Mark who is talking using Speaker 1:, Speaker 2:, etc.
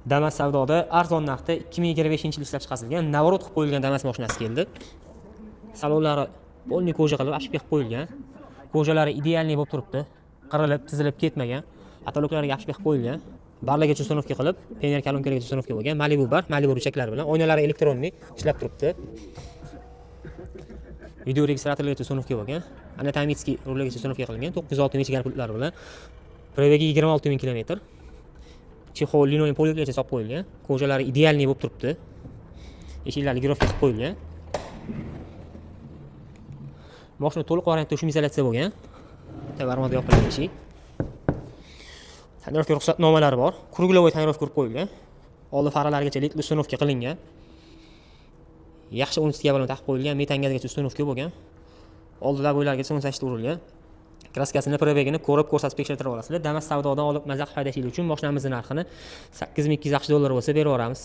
Speaker 1: Damas savdoda arzon narxda 2025-yil ishlab chiqarilgan navorot qilib qo'yilgan Damas mashinasi keldi. Salonlari polni koja qilib ochib berib qo'yilgan. Kojalari idealniy bo'lib turibdi. Qirilib, tizilib ketmagan. Ataloklariga ochib berib qo'yilgan. Barlargacha uстановка qilib, Pioneer kolonkalarigacha uстановка bo'lgan. Malibu bar, Malibu ruchaklar bilan. Oynalari elektronniy ishlab turibdi. Video registratorlargacha uстановка bo'lgan. Anatomический rullargacha uстановка qilingan. 906 mecha pultlari bilan. Probegi 26 ming kilometr. Chexol linoleum poliklargacha solib qo'yilgan. Kojalari idealniy bo'lib turibdi. Eshiklari girovka qilib qo'yilgan. Mashina to'liq variantda shum izolyatsiya bo'lgan. Tabarmada yopilgan eshik. Tonirovka ruxsatnomalari bor. Krugilovoy tonirovka qilib qo'yilgan. Oldi faralarigacha litli uстановка qilingan. Yaxshi 10 bilan taqib qo'yilgan, metan gazgacha uстановка bo'lgan. Oldida bo'ylargacha 18 ta urilgan. Kraskasini, probegini ko'rib ko'rsatib tekshirtirib olasizlar. Damas savdodan olib mazaq haydashingiz uchun mashinamizning narxini $8200 bo'lsa berib yuboramiz.